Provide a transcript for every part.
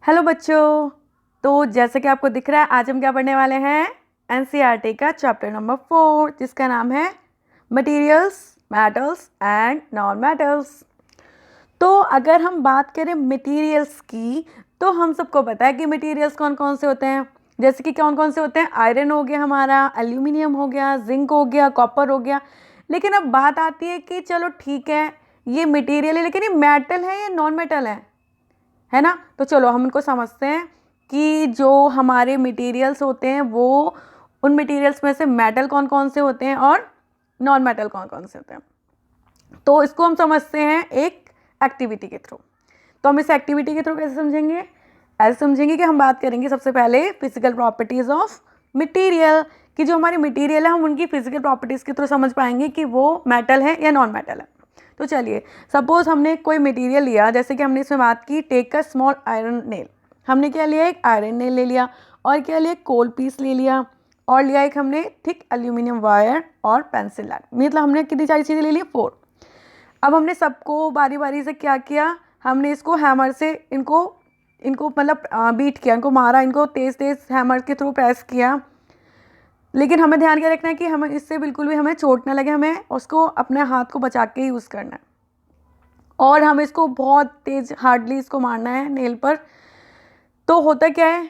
Hello बच्चों। तो जैसे कि आपको दिख रहा है, आज हम क्या पढ़ने वाले हैं? एनसीईआरटी का चैप्टर नंबर 4, जिसका नाम है materials, metals and non metals. तो अगर हम बात करें मटेरियल्स की, तो हम सबको पता है कि मटेरियल्स कौन कौन से होते हैं। जैसे कि कौन कौन से होते हैं? आयरन हो गया हमारा, एल्यूमिनियम हो गया, जिंक हो गया, कॉपर हो गया। लेकिन अब बात आती है कि चलो ठीक है, ये मटेरियल है, लेकिन ये मेटल है या नॉन मेटल है ना? तो चलो हम इनको समझते हैं कि जो हमारे मटेरियल्स होते हैं वो उन मटेरियल्स में से मेटल कौन कौन से होते हैं और नॉन मेटल कौन कौन से होते हैं। तो इसको हम समझते हैं एक एक्टिविटी के थ्रू। तो हम इस एक्टिविटी के थ्रू कैसे समझेंगे? ऐसे समझेंगे कि हम बात करेंगे सबसे पहले फिजिकल प्रॉपर्टीज ऑफ मटेरियल, कि जो हमारी मटेरियल है हम उनकी फिजिकल प्रॉपर्टीज़ के थ्रू समझ पाएंगे कि वो मेटल है या नॉन मेटल है। तो चलिए, सपोज हमने कोई मटेरियल लिया, जैसे कि हमने इसमें बात की take a small iron nail. हमने क्या लिया? एक आयरन नेल ले लिया, और क्या लिया? कोल पीस ले लिया, और लिया एक हमने थिक एल्यूमिनियम वायर और पेंसिल लाइन। मतलब हमने कितनी सारी चीज़ें ले ली? 4। अब हमने सबको बारी बारी से क्या किया? हमने इसको हैमर से इनको इनको मतलब बीट किया, इनको मारा, इनको तेज़ तेज़ हैमर के थ्रू प्रेस किया। लेकिन हमें ध्यान क्या रखना है कि हमें इससे बिल्कुल भी हमें चोट ना लगे, हमें उसको अपने हाथ को बचा के यूज़ करना है, और हमें इसको बहुत तेज़ हार्डली इसको मारना है नेल पर। तो होता क्या है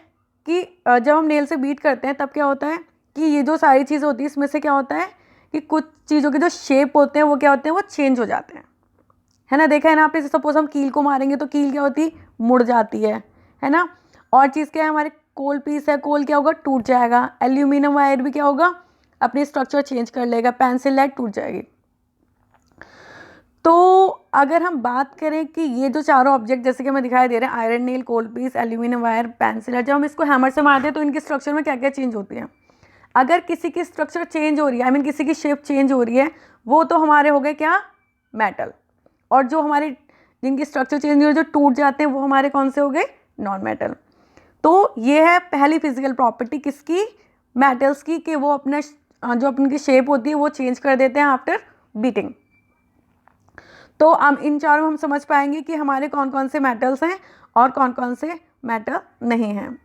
कि जब हम नेल से बीट करते हैं तब क्या होता है कि ये जो सारी चीज़ें होती है इसमें से क्या होता है कि कुछ चीज़ों के जो शेप होते हैं वो क्या होते हैं? वो चेंज हो जाते हैं, है ना? देखा है ना आपने? सपोज हम कील को मारेंगे तो कील क्या होती? मुड़ जाती है ना? और चीज़ क्या है? हमारे कोल पीस है, कोल क्या होगा? टूट जाएगा। एल्यूमिनियम वायर भी क्या होगा? अपनी स्ट्रक्चर चेंज कर लेगा। पेंसिल लाइट टूट जाएगी। तो अगर हम बात करें कि ये जो चारों ऑब्जेक्ट जैसे कि हमें दिखाई दे रहे हैं, iron nail, coal piece, aluminium wire, pencil light, जब हम इसको हैमर से मारते हैं तो इनकी स्ट्रक्चर में क्या क्या चेंज होती है? अगर किसी की स्ट्रक्चर चेंज हो रही है, आई मीन किसी की शेप चेंज हो रही है, वो तो हमारे हो गए क्या? मेटल। और जो हमारे जिनकी स्ट्रक्चर चेंज हो, जो टूट जाते हैं, वो हमारे कौन से हो गए? Non metal. तो ये है पहली फिजिकल प्रॉपर्टी किसकी? मेटल्स की, कि वो अपना जो अपनी शेप होती है वो चेंज कर देते हैं आफ्टर बीटिंग। तो अब इन चारों हम समझ पाएंगे कि हमारे कौन कौन से मेटल्स हैं और कौन कौन से मेटल नहीं हैं।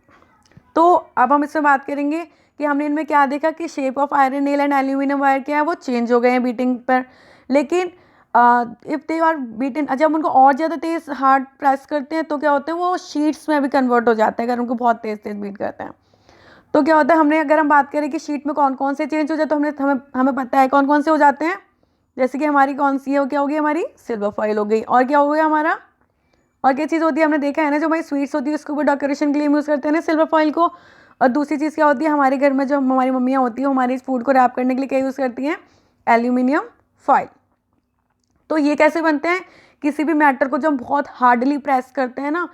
तो अब हम इसमें बात करेंगे कि हमने इनमें क्या देखा कि shape of iron nail and aluminium wire क्या है? वो चेंज हो गए हैं बीटिंग पर। लेकिन इफ़ दे आर बीटन, जब हम उनको और ज़्यादा तेज़ हार्ड प्रेस करते हैं तो क्या होते हैं? वो शीट्स में भी कन्वर्ट हो जाते हैं अगर उनको बहुत तेज़ तेज़ बीट करते हैं। तो क्या होता है, हमने अगर हम बात करें कि शीट में कौन कौन से चेंज हो जाते हैं तो हमें हमें पता है कौन कौन से हो जाते हैं। जैसे कि हमारी कौन सी है? वो क्या हो गई? हमारी सिल्वर फॉइल हो गई। और क्या हो गया हमारा? और क्या चीज़ होती है? हमने देखा है ना, जो हमारी स्वीट्स होती है उसको भी डेकोरेशन के लिए यूज़ करते हैं ना, सिल्वर फॉइल को। और दूसरी चीज़ क्या होती है? हमारे घर में जो हमारी मम्मियाँ होती है हमारी फूड को रैप करने के लिए क्या यूज़ करती हैं? Aluminium foil. तो ये कैसे बनते हैं? किसी भी मैटर को जब हम बहुत हार्डली प्रेस करते हैं ना,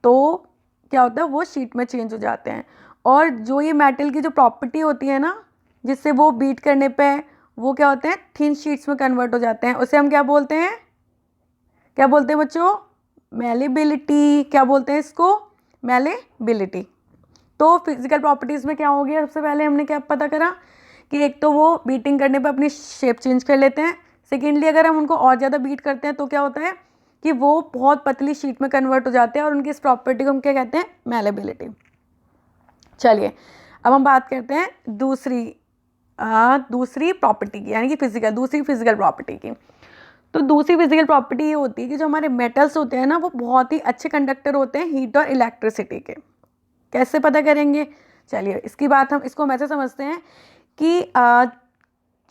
तो क्या होता है? वो शीट में चेंज हो जाते हैं। और जो ये मेटल की जो प्रॉपर्टी होती है ना, जिससे वो बीट करने पे वो क्या होते हैं? थिन शीट्स में कन्वर्ट हो जाते हैं। उसे हम क्या बोलते हैं? क्या बोलते हैं बच्चों? मेलेबिलिटी। क्या बोलते हैं इसको? मेलेबिलिटी। तो फिजिकल प्रॉपर्टीज़ में क्या हो गया? सबसे पहले हमने क्या पता करा कि एक तो वो बीटिंग करने पे अपनी शेप चेंज कर लेते हैं। सेकेंडली अगर हम उनको और ज़्यादा बीट करते हैं तो क्या होता है कि वो बहुत पतली शीट में कन्वर्ट हो जाते हैं, और उनकी इस प्रॉपर्टी को हम क्या कहते हैं? मेलेबिलिटी। चलिए, अब हम बात करते हैं दूसरी प्रॉपर्टी की, यानी कि दूसरी फिजिकल प्रॉपर्टी की। तो दूसरी फिजिकल प्रॉपर्टी ये होती है कि जो हमारे मेटल्स होते हैं ना, वो बहुत ही अच्छे कंडक्टर होते हैं हीट और इलेक्ट्रिसिटी के। कैसे पता करेंगे? चलिए, इसको हम ऐसे समझते हैं कि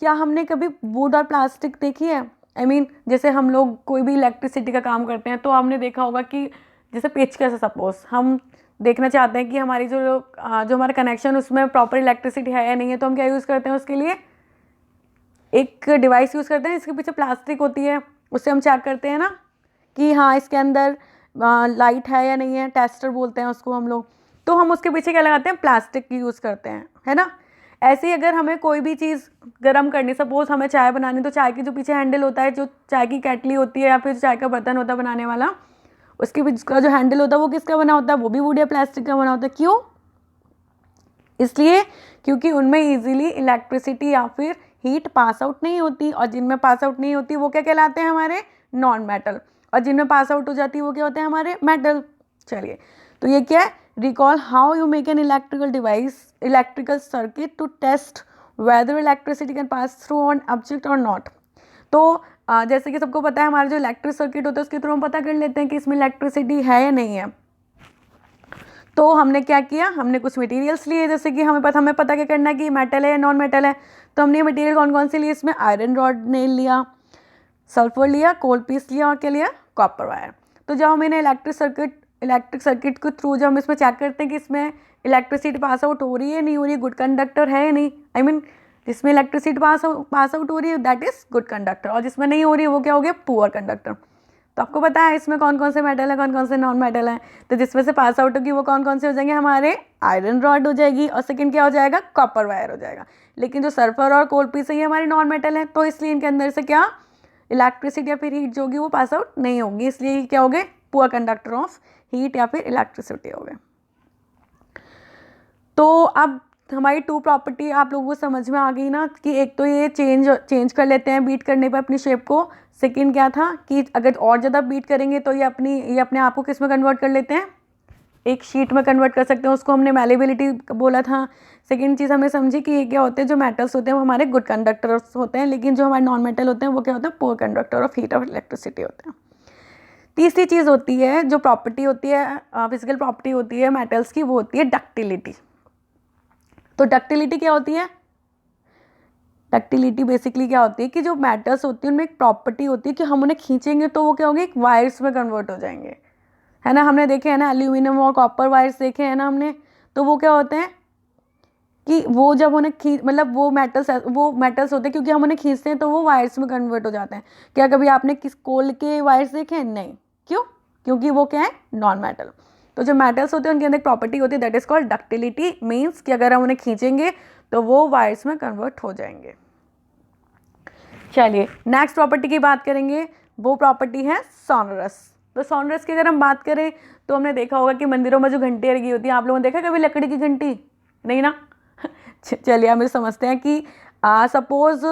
क्या हमने कभी वुड और प्लास्टिक देखी है? आई मीन जैसे हम लोग कोई भी इलेक्ट्रिसिटी का काम करते हैं तो हमने देखा होगा कि जैसे पेचकस है, सपोज हम देखना चाहते हैं कि हमारी जो हमारा कनेक्शन उसमें प्रॉपर इलेक्ट्रिसिटी है या नहीं है, तो हम क्या यूज़ करते हैं? उसके लिए एक डिवाइस यूज़ करते हैं, इसके पीछे प्लास्टिक होती है, उससे हम चेक करते हैं ना कि हाँ इसके अंदर लाइट है या नहीं है। टेस्टर बोलते हैं उसको हम लोग। तो हम उसके पीछे क्या लगाते हैं? प्लास्टिक की यूज़ करते हैं, है ना? ऐसे ही अगर हमें कोई भी चीज़ गर्म करनी, सपोज हमें चाय बनानी, तो चाय के जो पीछे हैंडल होता है, जो चाय की केटली होती है या फिर चाय का बर्तन होता है बनाने वाला, उसके पीछे का जो हैंडल होता है वो किसका बना होता है? वो भी वुड या प्लास्टिक का बना होता है। क्यों? इसलिए क्योंकि उनमें इजीली इलेक्ट्रिसिटी या फिर हीट पास आउट नहीं होती, और जिनमें पास आउट नहीं होती वो क्या कहलाते हैं? हमारे नॉन मेटल। और जिनमें पास आउट हो जाती है वो क्या होते हैं? हमारे मेटल। चलिए, तो ये क्या है, recall how you make an electrical circuit to test whether electricity can pass through on object और नॉट। तो जैसे कि सबको पता है हमारा जो इलेक्ट्रिक सर्किट होता है उसके थ्रू हम पता कर लेते हैं कि इसमें इलेक्ट्रिसिटी है या नहीं है। तो हमने क्या किया, हमने कुछ मटेरियल्स लिए, जैसे कि हमें पता क्या करना है कि मेटल है या नॉन मेटल है। तो हमने ये मटेरियल कौन कौन से लिए, इसमें आयरन रॉड नेल लिया, सल्फर लिया, कोल पीस लिया और क्या लिया, कॉपर वायर। तो जब हमने इलेक्ट्रिक सर्किट के थ्रू जब हम इसमें चेक करते हैं कि इसमें इलेक्ट्रिसिटी पास आउट हो रही है नहीं हो रही है, गुड कंडक्टर है या नहीं, आई मीन जिसमें इलेक्ट्रिसिटी पास आउट हो रही है दैट इज गुड कंडक्टर, और जिसमें नहीं हो रही है वो क्या हो गया, पुअर कंडक्टर। तो आपको पता है इसमें कौन कौन से मेटल है, कौन कौन से नॉन मेटल है। तो जिसमें से पास आउट होगी वो कौन कौन से हो जाएंगे, हमारे आयरन रॉड हो जाएगी, और सेकंड क्या हो जाएगा, कॉपर वायर हो जाएगा। लेकिन जो सल्फर और कोल पीस है ये हमारे नॉन मेटल है, तो इसलिए इनके अंदर से क्या इलेक्ट्रिसिटी या फिर हीट जो होगी वो पास आउट नहीं होगी, इसलिए क्या हो गए, पुअर कंडक्टर ऑफ हीट या फिर इलेक्ट्रिसिटी हो गए। तो अब हमारी टू प्रॉपर्टी आप लोगों को समझ में आ गई ना, कि एक तो ये चेंज कर लेते हैं बीट करने पर अपनी शेप को। सेकंड क्या था कि अगर और ज़्यादा बीट करेंगे तो ये अपने आप को किस में कन्वर्ट कर लेते हैं, एक शीट में कन्वर्ट कर सकते हैं, उसको हमने मैलेबिलिटी बोला था। सेकंड चीज़ हमने समझी कि ये क्या होते हैं, जो मेटल्स होते हैं वो हमारे गुड कंडक्टर्स होते हैं, लेकिन जो हमारे नॉन मेटल होते हैं वो क्या होते हैं, पुअर कंडक्टर ऑफ हीट और इलेक्ट्रिसिटी होते हैं। तीसरी चीज़ होती है जो प्रॉपर्टी होती है, फिजिकल प्रॉपर्टी होती है मेटल्स की, वो होती है डक्टिलिटी। तो डक्टिलिटी क्या होती है, डक्टिलिटी बेसिकली क्या होती है कि जो मेटल्स होती है उनमें एक प्रॉपर्टी होती है कि हम उन्हें खींचेंगे तो वो क्या होंगे, एक वायर्स में कन्वर्ट हो जाएंगे, है ना। हमने देखे हैं ना एल्यूमिनियम और कॉपर वायर्स देखे हैं ना हमने, तो वो क्या होते हैं कि वो जब उन्हें मतलब वो मेटल्स होते हैं, क्योंकि हम उन्हें खींचते हैं तो वो वायर्स में कन्वर्ट हो जाते हैं। क्या कभी आपने किस कोल के वायर्स देखे हैं, नहीं, क्यों, क्योंकि वो क्या है, नॉन मेटल। तो जो मेटल्स होते हैं उनके अंदर एक प्रॉपर्टी होती है that is called ductility, means कि अगर हम उन्हें खींचेंगे तो वो वायर्स में कन्वर्ट हो जाएंगे। चलिए नेक्स्ट प्रॉपर्टी की बात करेंगे, वो प्रॉपर्टी है सोनरस। तो सोनरस की अगर हम बात करें तो हमने देखा होगा कि मंदिरों में जो घंटियाँ लगी होती हैं, आप लोगों ने देखा कभी लकड़ी की घंटी, नहीं ना। चलिए हम समझते हैं कि सपोज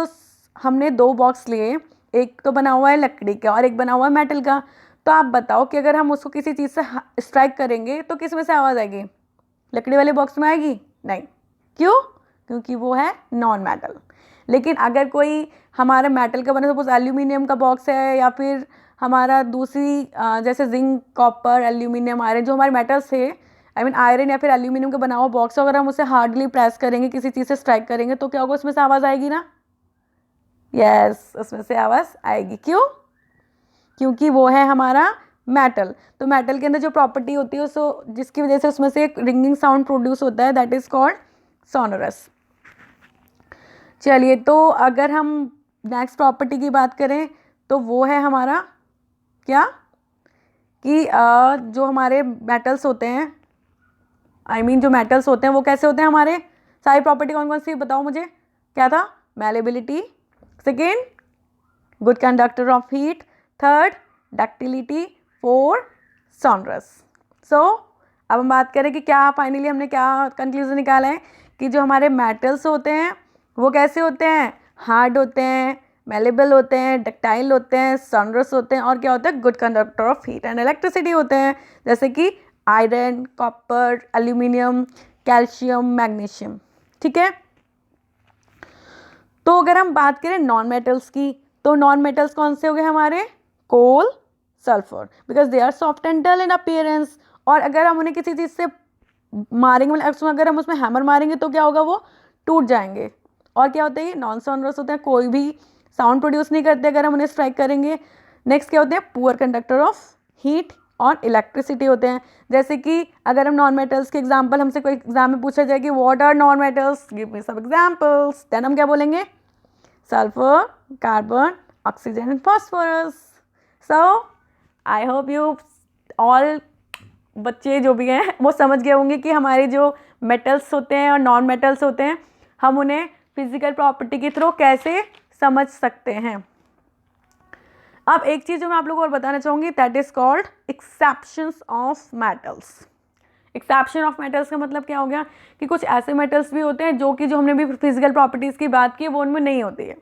हमने दो बॉक्स लिए, एक तो बना हुआ है लकड़ी का और एक बना हुआ है मेटल का। तो आप बताओ कि अगर हम उसको किसी चीज़ से स्ट्राइक करेंगे तो किस में से आवाज़ आएगी, लकड़ी वाले बॉक्स में आएगी, नहीं, क्यों, क्योंकि वो है नॉन मेटल। लेकिन अगर कोई हमारा मेटल का बना, सपोज एल्यूमिनियम का बॉक्स है या फिर हमारा दूसरी जैसे जिंक, कॉपर, एल्यूमिनियम, आयरन, जो हमारे मेटल्स थे, आई मीन आयरन या फिर एल्यूमिनियम का बना हुआ बॉक्स, अगर हम उसे हार्डली प्रेस करेंगे, किसी चीज़ से स्ट्राइक करेंगे तो क्या होगा, उसमें से आवाज़ आएगी ना, यस, उसमें से आवाज़ आएगी। क्यों, क्योंकि वो है हमारा मेटल। तो मेटल के अंदर जो प्रॉपर्टी होती है उसको, जिसकी वजह से उसमें से एक रिंगिंग साउंड प्रोड्यूस होता है, दैट इज कॉल्ड सोनरस। चलिए तो अगर हम नेक्स्ट प्रॉपर्टी की बात करें तो वो है हमारा क्या, कि जो हमारे मेटल्स होते हैं, जो मेटल्स होते हैं वो कैसे होते हैं, हमारे सारी प्रॉपर्टी कौन कौन सी बताओ मुझे, क्या था, malleability, second good conductor of heat, third ductility, four sonorous. So अब हम बात करें कि क्या फाइनली हमने क्या कंक्लूजन निकाला है, कि जो हमारे मेटल्स होते हैं वो कैसे होते हैं, हार्ड होते हैं, मेलेबल होते हैं, डक्टाइल होते हैं, सोनरस होते हैं, और क्या होता है, good conductor of heat and electricity होते हैं, जैसे कि iron, copper, aluminium, calcium, magnesium. ठीक है। तो अगर हम बात करें नॉन मेटल्स की, तो नॉन मेटल्स कौन से हो गए हमारे, coal, sulphur, because they are soft and dull in appearance. और अगर हम उन्हें किसी चीज़ से मारेंगे, मतलब अगर हम उसमें हैमर मारेंगे तो क्या होगा, वो टूट जाएंगे। और क्या होता है, ये नॉन सोनरस होते हैं, कोई भी साउंड प्रोड्यूस नहीं करते अगर हम उन्हें स्ट्राइक करेंगे। नेक्स्ट क्या होते हैं, पुअर कंडक्टर ऑफ हीट और इलेक्ट्रिसिटी होते हैं। जैसे कि अगर हम नॉन मेटल्स के एग्जाम्पल, हमसे कोई एग्जाम में पूछा जाए कि what are non metals, give me some examples, then हम क्या बोलेंगे, sulphur, carbon, oxygen and phosphorus. So I hope you all बच्चे जो भी हैं वो समझ गए होंगे कि हमारे जो मेटल्स होते हैं और नॉन मेटल्स होते हैं, हम उन्हें फिजिकल प्रॉपर्टी के थ्रू कैसे समझ सकते हैं। अब एक चीज़ जो मैं आप लोगों को और बताना चाहूँगी, that is called exceptions of metals. Exception of metals का मतलब क्या हो गया, कि कुछ ऐसे मेटल्स भी होते हैं जो हमने भी फिजिकल प्रॉपर्टीज़ की बात की वो उनमें नहीं होती है।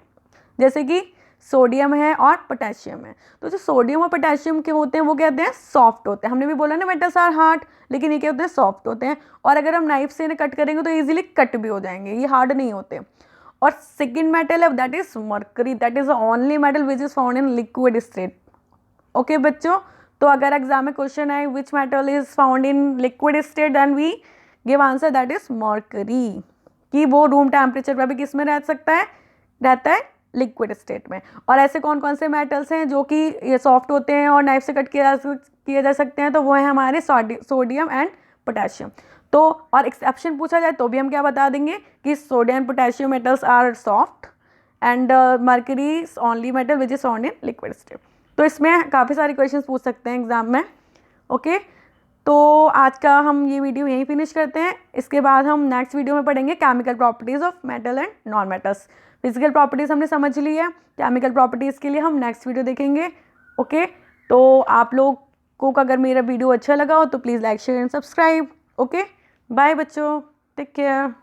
जैसे कि सोडियम है और पोटेशियम है। तो जो सोडियम और पोटेशियम के होते हैं वो कहते हैं सॉफ्ट होते हैं। हमने भी बोला ना मेटल्स आर हार्ड, लेकिन ये क्या होते हैं, सॉफ्ट होते हैं। और अगर हम नाइफ से इन्हें कट करेंगे तो ईजिली कट भी हो जाएंगे, ये हार्ड नहीं होते। और सेकेंड मेटल है that is mercury, that is the only metal which is found in liquid state. Okay बच्चों, तो अगर एग्जाम में क्वेश्चन है which metal is found in liquid state, then we give answer that is mercury, कि वो room temperature पर भी किस में रह सकता है, रहता है लिक्विड स्टेट में। और ऐसे कौन कौन से मेटल्स हैं जो कि ये सॉफ्ट होते हैं और नाइफ से कट किए जा सकते हैं, तो वो है हमारे सोडियम एंड पोटेशियम। तो और एक्सेप्शन पूछा जाए तो भी हम क्या बता देंगे कि sodium and potassium metals are soft and mercury is only metal which is found in liquid state. तो इसमें काफ़ी सारे क्वेश्चंस पूछ सकते हैं एग्जाम में। ओके, तो आज का हम ये वीडियो यहीं फिनिश करते हैं। इसके बाद हम नेक्स्ट वीडियो में पढ़ेंगे chemical properties of metal and non metals. Physical properties हमने समझ ली है, केमिकल प्रॉपर्टीज़ के लिए हम नेक्स्ट वीडियो देखेंगे। ओके, तो आप लोग को अगर मेरा वीडियो अच्छा लगा हो तो please like share and subscribe. Okay, bye बच्चों, टेक केयर।